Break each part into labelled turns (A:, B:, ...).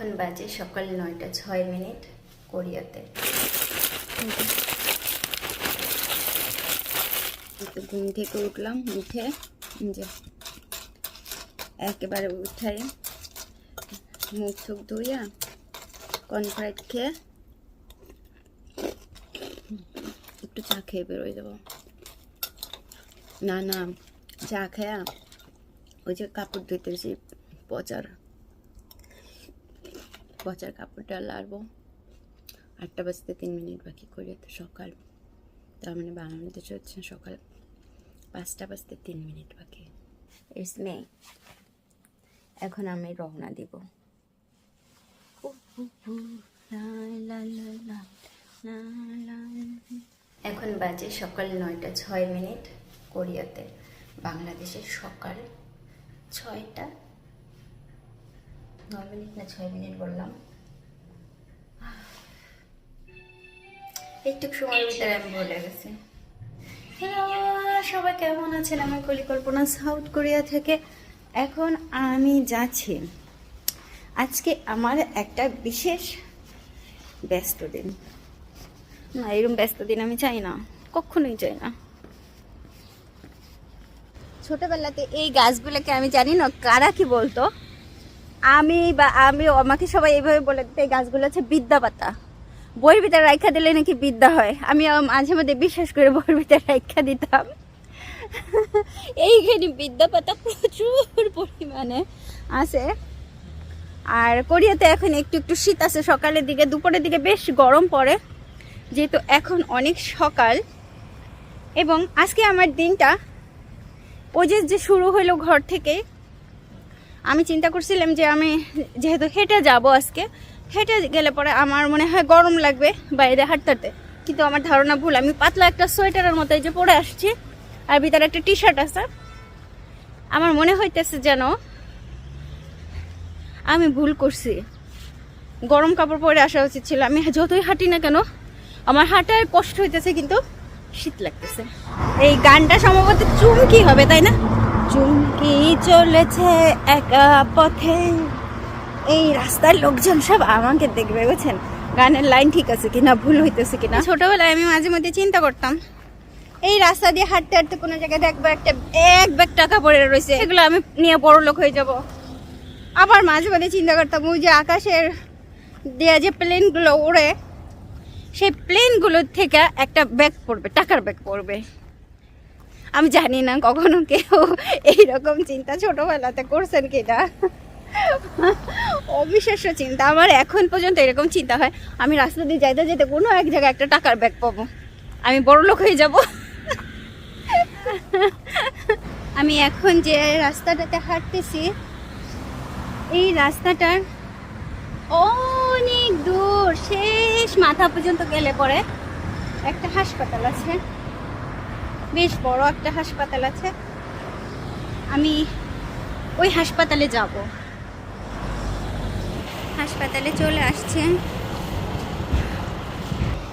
A: এখন বাজে সকাল 9:06 কোরিয়াতে। ঘুম থেকে উঠলাম, উঠে যে একেবারে উঠাই মুখ টুক ধুইয়া কর্নফ্লাক্স খেয়ে একটু চা খেয়ে বেরোয় যাবো। না না, চা খেয়া ওই যে কাপড় ধুইতেছি, পচার কাপড়টা লাড়বো। 8:03 বাকি কোরিয়াতে সকাল, তার মানে বাংলাদেশে হচ্ছে সকাল 5:03 বাকি। ইটস মে। এখন আমি রওনা দিব। এখন বাজে সকাল 9:06 কোরিয়াতে, বাংলাদেশের সকাল 6:09 না 6 বললাম। একটু সময়ের ভিতরে আমি বলে গেছি। সবাই কেমন আছেন? আমার পরিকল্পনা সাউথ কোরিয়া থেকে। এখন আমি যাচ্ছি, আজকে আমার একটা বিশেষ ব্যস্ত দিন। না, এরকম ব্যস্ত দিন আমি চাই না, কখনোই চাই না। ছোটবেলাতে এই গাছগুলোকে আমি জানি না কারা কি বলতো, আমি আমাকে সবাই এইভাবে বলে দিত এই গাছগুলো হচ্ছে বিদ্যা পাতা। বইয়ের ভিতরে রাখা দিলে নাকি বিদ্যা হয়। আমি মাঝে মধ্যে বিশ্বাস করে বইয়ের ভিতরে রাখা দিতাম। এইখানে বিদ্যা পাতা প্রচুর পরিমাণে আছে। আর কোরিয়াতে এখন একটু একটু শীত আছে, সকালের দিকে দুপুরের দিকে বেশ গরম পড়ে, যেহেতু এখন অনেক সকাল। এবং আজকে আমার দিনটা ওই যে শুরু হলো ঘর থেকে। আমি চিন্তা করছিলাম যে আমি যেহেতু হেঁটে যাব, আজকে হেঁটে গেলে পরে আমার মনে হয় গরম লাগবে বাইরে হাঁটতে, কিন্তু আমার ধারণা ভুল। আমি পাতলা একটা সোয়েটারের মতো এই যে পরে আসছি, আর ভিতরে একটা টি শার্ট আছে। আমার মনে হইতেছে যেন আমি ভুল করছি, গরম কাপড় পরে আসা উচিত ছিল। আমি যতই হাঁটি না কেন আমার হাঁটার কষ্ট হইতেছে, কিন্তু শীত লাগতেছে। এই গানটা সম্ভবত চুমকি হবে, তাই না? চুমকি চলেছে একা পথে, এই রাস্তার লোকজন সব আমাকে দেখবে, বুঝছেন? গানের লাইন ঠিক আছে কিনা, ভুল হইতেছে কিনা। ছোটবেলায় আমি মাঝে মধ্যে চিন্তা করতাম এই রাস্তা দিয়ে হাঁটতে হাঁটতে কোনো জায়গায় দেখবো এক ব্যাগ টাকা পড়ে রয়েছে, এগুলো আমি নিয়ে বড় লোক হয়ে যাব। আবার মাঝে মাঝে চিন্তা করতাম ওই যে আকাশের দিয়ে যে প্লেনগুলো ওড়ে, সেই প্লেনগুলোর থেকে একটা ব্যাগ পড়বে, টাকার ব্যাগ পড়বে। আমি জানি না কখনো কেউ এইরকম চিন্তা ছোটবেলাতে করছেন কিনা। অবিশ্বাস্য চিন্তা। আমার এখন পর্যন্ত এরকম চিন্তা হয়, আমি রাস্তা দিয়ে যাইতে যেতে কোনো এক জায়গায় একটা টাকার ব্যাগ পাবো, আমি বড় লোক হয়ে যাব। আমি এখন যে রাস্তাটাতে হাঁটতেছি, এই রাস্তাটার অনেক দূর, শেষ মাথা পর্যন্ত গেলে পরে একটা হাসপাতাল আছে, বেশ বড় একটা হাসপাতাল আছে। আমি ওই হাসপাতালে যাব। হাসপাতালে চলে আসছে,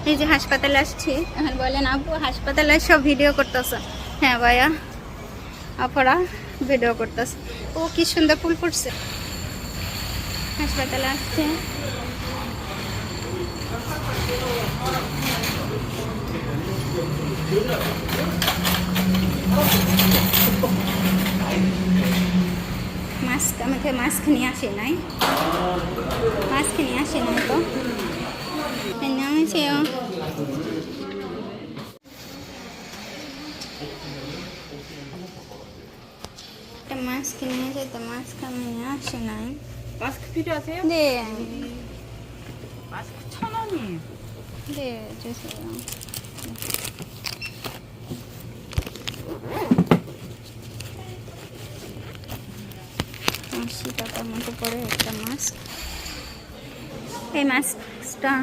A: এই যে হাসপাতালে আসছি। এখন বলেন আপু হাসপাতালে সব ভিডিও করতেছে? হ্যাঁ ভাইয়া, আপনারা ভিডিও করতেছে। ও কি সুন্দর ফুল ফুটছে। হাসপাতালে আসছে, মাস্ক, আমাকে মাস্ক নিয়ে আসে নাই, মাস্ক নিয়ে আসে নাই তো। 안녕하세요. একটা মাস্ক নিয়ে যেতে, মাস্ক আমি নিয়ে আসি নাই।
B: 마스크 필요하세요?
A: 네,
B: 마스크 1,000원이에요.
A: 네, 주세요. টাকার মতো পড়ে একটা মাস্ক। এই মাস্কটা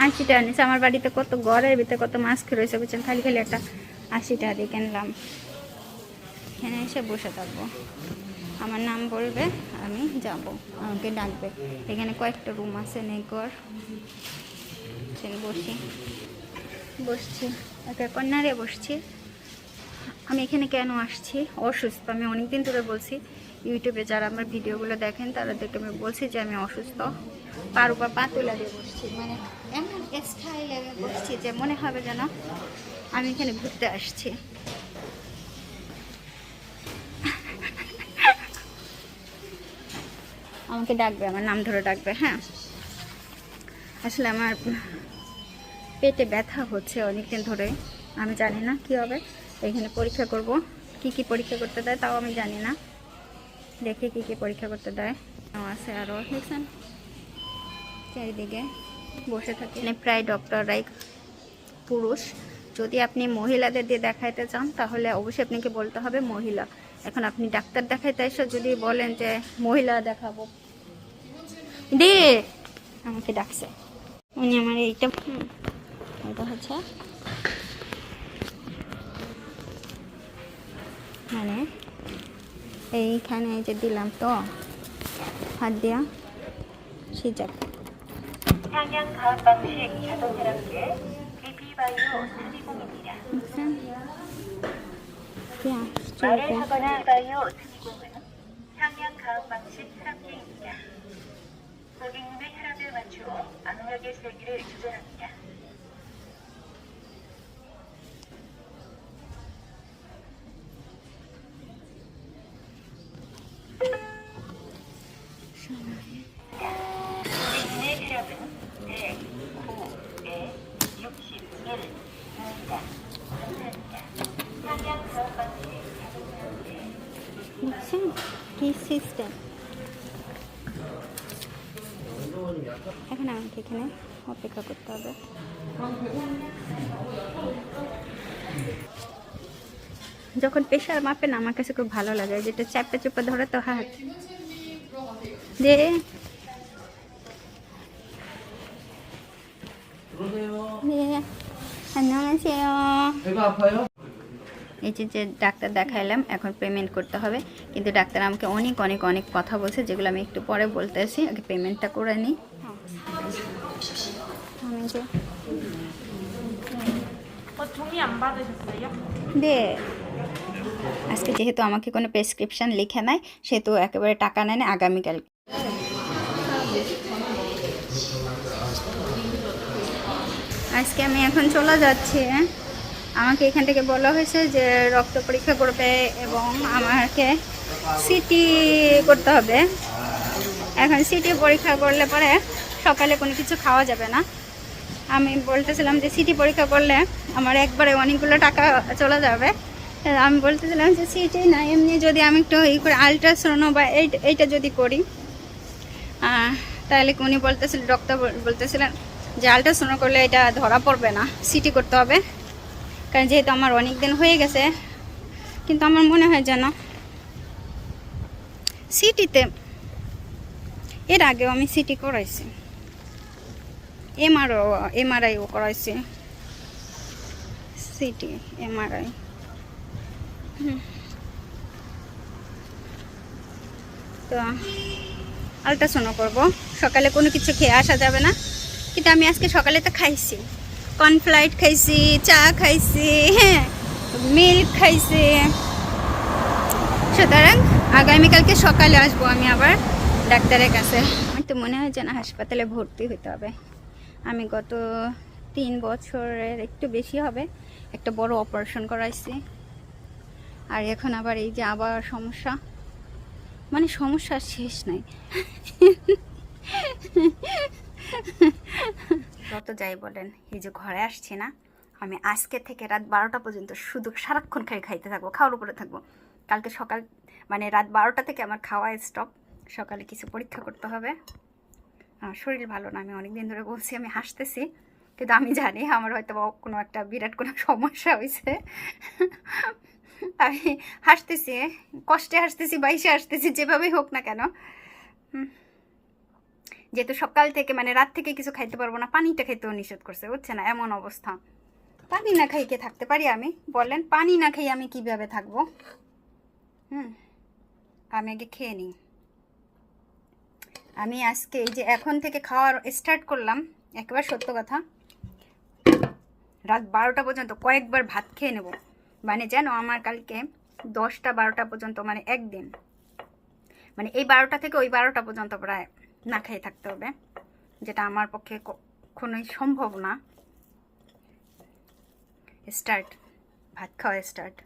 A: 80 টাকা নিচ্ছে। আমার বাড়িতে কত ঘরের ভিতরে কত মাস্ক রয়েছে, বুঝছেন? খালি খালি একটা 80 টাকা দিয়ে কিনলাম। এখানে এসে বসে থাকবো, আমার নাম বলবে, আমি যাব, আমাকে ডাকবে। এখানে কয়েকটা রুম আছে, নেঘর। বসছি একটা কর্নারে বসছি। আমি এখানে কেন আসছি? অসুস্থ। আমি অনেকদিন ধরে বলছি ইউটিউবে যারা আমার ভিডিওগুলো দেখেন তাদেরকে আমি বলছি যে আমি অসুস্থ, পার উপর পা তুলে দিয়ে বসছি, মানে এমন স্টাইলে আমি বসছি যে মনে হবে যেন আমি এখানে ঘুরতে আসছি। আমাকে ডাকবে, আমার নাম ধরে ডাকবে। হ্যাঁ, আসলে আমার পেটে ব্যথা হচ্ছে অনেকদিন ধরে, আমি জানি না কি হবে। এখানে পরীক্ষা করব, কি কি পরীক্ষা করতে দেয় তাও আমি জানি না, দেখে কি কি পরীক্ষা করতে দেয়। আছে আরও দেখছেন চারিদিকে বসে থাকে, মানে প্রায় ডক্টররাই পুরুষ। যদি আপনি মহিলাদের দিয়ে দেখাইতে চান তাহলে অবশ্যই আপনাকে বলতে হবে মহিলা। এখন আপনি ডাক্তার দেখাইতে এসে যদি বলেন যে মহিলা দেখাবো, দে আমাকে ডাকছে উনি আমার এইটা এটা হচ্ছে মানে এইখানে এই যে দিলাম তো হাত দিয়া 시작.
C: 상향 가압 방식 자동 혈압계 BP 바이오 순위공입니다.
A: 그냥
C: 말을
A: stripe.
C: 하거나 바이오 순위공은 상향 가압 방식 혈압계입니다. 고객님의 혈압에 맞추어 악력의 세기를 조절합니다. 고객님의 혈압은 100, 9에 61입니다. 감사합니다. 상향 가압 방식 자동 혈압계
A: দেখছেন কি সিস্টেম। এখন আমাকে এখানে অপেক্ষা করতে হবে। যখন প্রেশার মাপেন আমার কাছে খুব ভালো লাগে, যেটা চাপে চুপে ধরে তো হাত যে 네, 안녕하세요.
D: 배가 아파요?
A: এই যে ডাক্তার দেখাইলাম, এখন পেমেন্ট করতে হবে। কিন্তু ডাক্তার আমাকে অনেক অনেক অনেক কথা বলছে, যেগুলো আমি একটু পরে বলতেছি, আগে পেমেন্টটা করে নিই। আমি যে
B: 종이 안 받으셨어요?
A: 네, আজকে যেহেতু আমাকে কোনো প্রেসক্রিপশন লিখে নাই, সেহেতু একেবারে টাকা নেয় না, আগামীকাল। আজকে আমি এখন চলে যাচ্ছি। আমাকে এখান থেকে বলা হয়েছে যে রক্ত পরীক্ষা করবে এবং আমাকে সিটি করতে হবে। এখন সিটি পরীক্ষা করলে পরে সকালে কোনো কিছু খাওয়া যাবে না। আমি বলতেছিলাম যে সিটি পরীক্ষা করলে আমার একবারে অনেকগুলো টাকা চলে যাবে। আমি বলতেছিলাম যে সিটি না, এমনি যদি আমি একটু ই করে আলট্রাসাউন্ড বা এইটা যদি করি, তাহলে উনি বলতেছিলেন, ডক্টর বলতেছিলেন যে আলট্রাসাউন্ড করলে এটা ধরা পড়বে না, সিটি করতে হবে। কারণ যেহেতু আমার অনেক দিন হয়ে গেছে, কিন্তু আমার মনে হয় যেন সিটিতে এর আগেও আমি সিটি করাইছি, এমআরআইও করাইছি, সিটি এমআরআই। তো আলট্রাসাউন্ড করবো। সকালে কোনো কিছু খেয়ে আসা যাবে না, কিন্তু আমি আজকে সকালে তো খাইছি, কর্নফ্লাইট খাইছি, চা খাইছি, হ্যাঁ মিল্ক খাইছি। সুতরাং আগামীকালকে সকালে আসবো আমি আবার ডাক্তারের কাছে। আমার তো মনে হয় যেন হাসপাতালে ভর্তি হতে হবে। আমি গত 3 বছরের একটু বেশি হবে একটা বড় অপারেশন করাইছি, আর এখন আবার এই যে আবার সমস্যা, মানে সমস্যার শেষ নাই। যত যাই বলেন, এই যে ঘরে আসছি না, আমি আজকে থেকে রাত 12টা পর্যন্ত শুধু সারাক্ষণ খাইতে থাকবো, খাওয়ার উপরে থাকবো। কালকে সকাল মানে রাত 12টা থেকে আমার খাওয়া স্টপ। সকালে কিছু পরীক্ষা করতে হবে। শরীর ভালো না, আমি অনেকদিন ধরে বলছি। আমি হাসতেছি, কিন্তু আমি জানি আমার হয়তো কোনো একটা বিরাট কোনো সমস্যা হয়েছে। আমি হাসতেছি, কষ্টে হাসতেছি, বাইশে হাসতেছি, যেভাবেই হোক না কেন। যেহেতু সকাল থেকে মানে রাত থেকে কিছু খাইতে পারবো না, পানিটা খাইতেও নিষেধ করছে, বুঝছে না, এমন অবস্থা। পানি না খাইকে থাকতে পারি আমি? বলেন, পানি না খাই আমি কিভাবে থাকবো? আমি আগে খেয়ে নিই। আমি আজকে এই যে এখন থেকে খাওয়ার স্টার্ট করলাম, একেবারে সত্য কথা, রাত 12টা পর্যন্ত কয়েকবার ভাত খেয়ে নেব। মানে যেন আমার কালকে 10টা 12টা পর্যন্ত, মানে একদিন মানে এই 12টা থেকে ওই 12টা পর্যন্ত প্রায় না খেয়ে থাকতে হবে, যেটা আমার পক্ষে কখনোই সম্ভব না। স্টার্ট, ভাত খাওয়া স্টার্ট।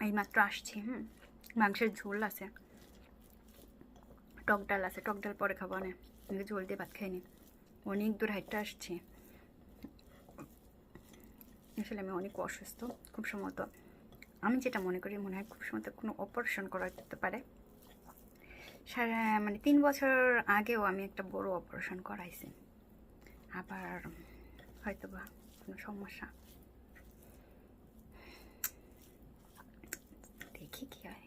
A: এইমাত্র আসছি। মাংসের ঝোল আছে, টক ডাল আছে, টক ডাল পরে খাবো না, ঝোল দিয়ে ভাত খাইনি। অনেক দূর হাইটটা আসছি, আসলে আমি অনেক অসুস্থ। খুব সম্ভবত, আমি যেটা মনে করি, মনে হয় খুব সম্ভবত কোনো অপারেশন করা যেতে পারে। মানে 3 বছর আগেও আমি একটা বড় অপারেশন করাইছি, আবার হয়তো বা কোনো সমস্যা, দেখি কি হয়।